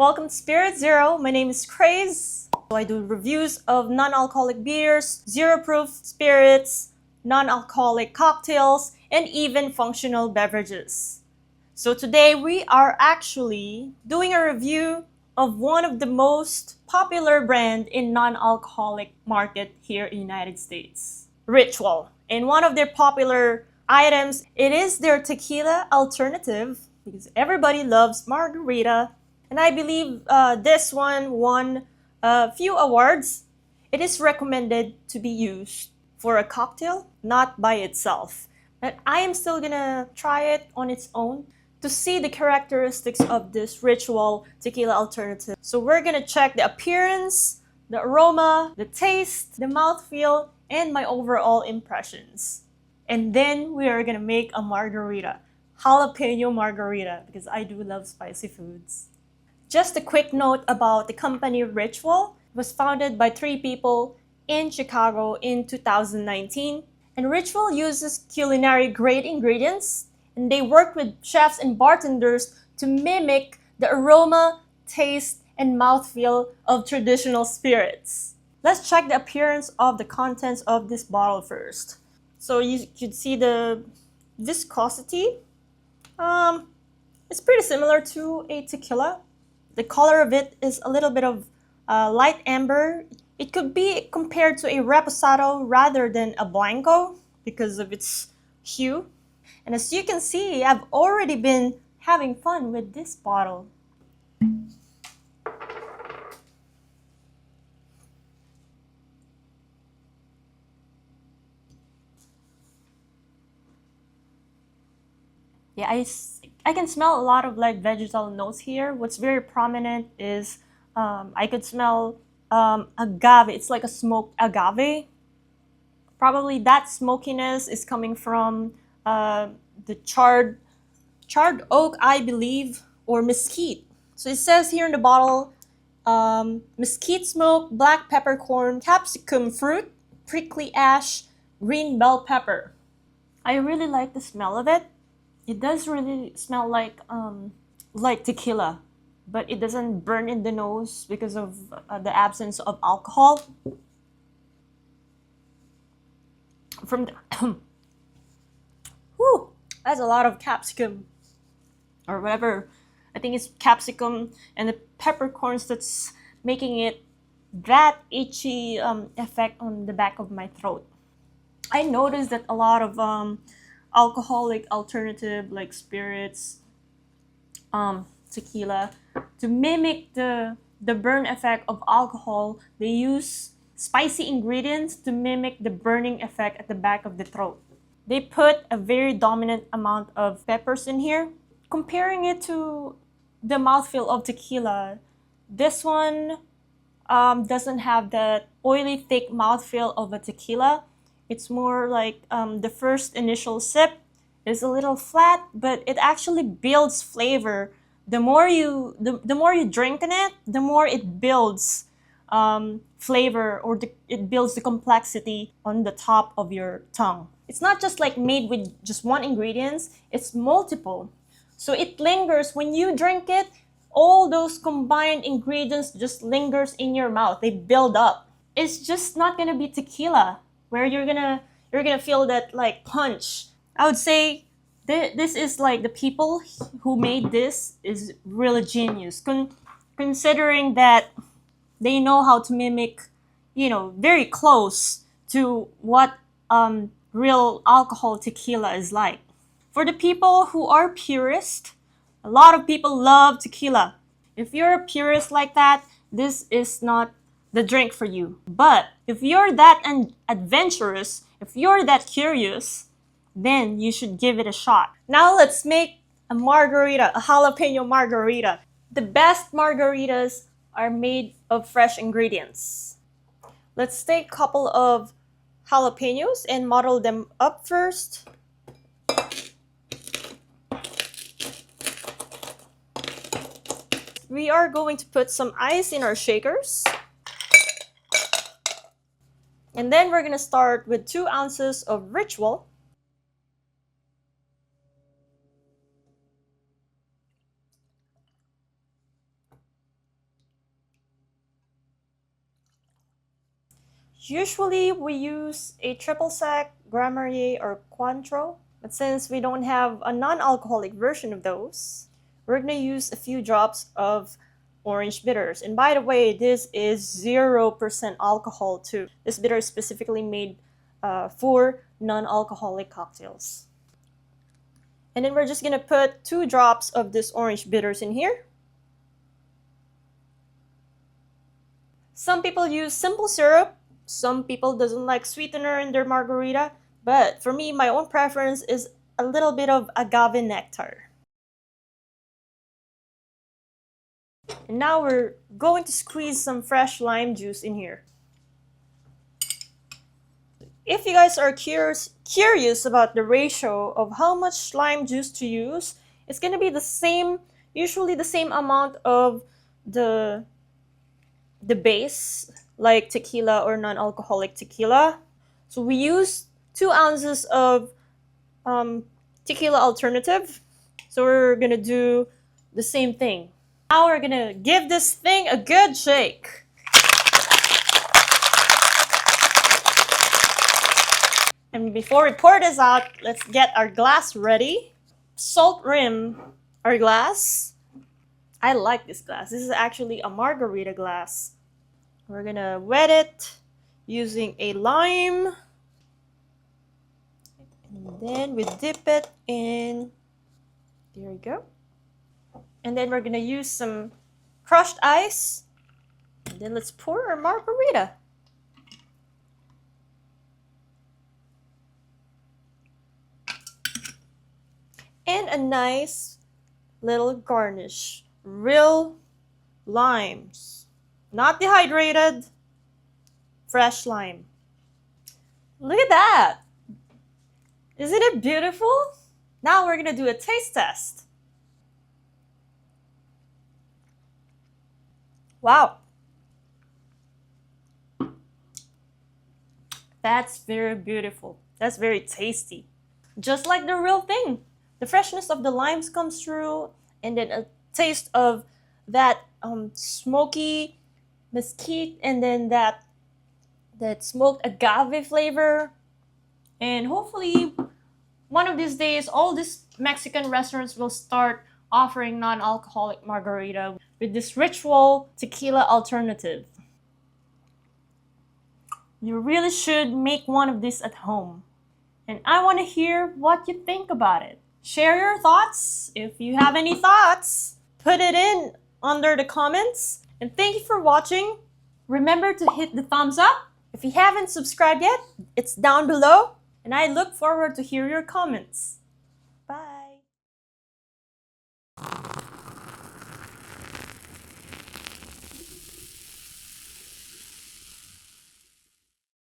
Welcome to Spirit Zero. My name is Creiz. I do reviews of non-alcoholic beers, zero-proof spirits, non-alcoholic cocktails, and even functional beverages. So today we are actually doing a review of one of the most popular brand in non-alcoholic market here in the United States, Ritual. And one of their popular items, it is their tequila alternative because everybody loves margarita. And I believe this one won a few awards. It is recommended to be used for a cocktail, not by itself. But I am still gonna try it on its own to see the characteristics of this Ritual Tequila Alternative. So we're gonna check the appearance, the aroma, the taste, the mouthfeel, and my overall impressions. And then we are gonna make a margarita, jalapeno margarita, because I do love spicy foods. Just a quick note about the company Ritual. It was founded by 3 people in Chicago in 2019. And Ritual uses culinary grade ingredients, and they work with chefs and bartenders to mimic the aroma, taste, and mouthfeel of traditional spirits. Let's check the appearance of the contents of this bottle first. So you could see the viscosity. It's pretty similar to a tequila. The color of it is a little bit of light amber. It could be compared to a reposado rather than a blanco because of its hue. And as you can see, I've already been having fun with this bottle. Yeah, I can smell a lot of like vegetal notes here. What's very prominent is I could smell agave. It's like a smoked agave. Probably that smokiness is coming from the charred oak, I believe, or mesquite. So it says here in the bottle, mesquite smoke, black peppercorn, capsicum fruit, prickly ash, green bell pepper. I really like the smell of it. It does really smell like tequila, but it doesn't burn in the nose because of the absence of alcohol. From the whew, that's a lot of capsicum or whatever. I think it's capsicum and the peppercorns that's making it that itchy effect on the back of my throat. I noticed that a lot of alcoholic alternative like spirits, tequila, to mimic the burn effect of alcohol, they use spicy ingredients to mimic the burning effect at the back of the throat. They put a very dominant amount of peppers in here. Comparing it to the mouthfeel of tequila, this one doesn't have that oily, thick mouthfeel of a tequila. It's more like the first initial sip is a little flat, but it actually builds flavor. The more you drink in it, the more it builds flavor, or it builds the complexity on the top of your tongue. It's not just like made with just one ingredient, it's multiple. So it lingers when you drink it. All those combined ingredients just lingers in your mouth. They build up. It's just not gonna be tequila where you're gonna feel that like punch. I would say this is like the people who made this is really genius, considering that they know how to mimic, very close to what real alcohol tequila is like. For the people who are purist, a lot of people love tequila. If you're a purist like that, this is not the drink for you. But if you're that adventurous, if you're that curious, then you should give it a shot. Now let's make a margarita, a jalapeno margarita. The best margaritas are made of fresh ingredients. Let's take a couple of jalapenos and muddle them up first. We are going to put some ice in our shakers. And then we're gonna start with 2 ounces of Ritual. Usually we use a triple sec, Grand Marnier, or Cointreau, but since we don't have a non-alcoholic version of those, we're gonna use a few drops of orange bitters. And by the way, this is 0% alcohol too. This bitter is specifically made for non-alcoholic cocktails. And then we're just gonna put 2 drops of this orange bitters in here. Some people use simple syrup. Some people doesn't like sweetener in their margarita. But for me, my own preference is a little bit of agave nectar. And now we're going to squeeze some fresh lime juice in here. If you guys are curious about the ratio of how much lime juice to use, it's going to be the same, usually the same amount of the base, like tequila or non-alcoholic tequila. So we use 2 ounces of tequila alternative. So we're going to do the same thing. Now we're going to give this thing a good shake. And before we pour this out, let's get our glass ready. Salt rim our glass. I like this glass. This is actually a margarita glass. We're gonna wet it using a lime. And then we dip it in. There we go. And then we're gonna use some crushed ice. And then let's pour our margarita. And a nice little garnish. Real limes. Not dehydrated. Fresh lime. Look at that. Isn't it beautiful? Now we're going to do a taste test. Wow. That's very beautiful. That's very tasty. Just like the real thing. The freshness of the limes comes through, and then a taste of that smoky mesquite, and then that smoked agave flavor. And hopefully one of these days all these Mexican restaurants will start offering non-alcoholic margarita with this Ritual Tequila Alternative. You really should make one of these at home. And I want to hear what you think about it. Share your thoughts. If you have any thoughts, put it in under the comments. And thank you for watching. Remember to hit the thumbs up. If you haven't subscribed yet, it's down below. And I look forward to hear your comments.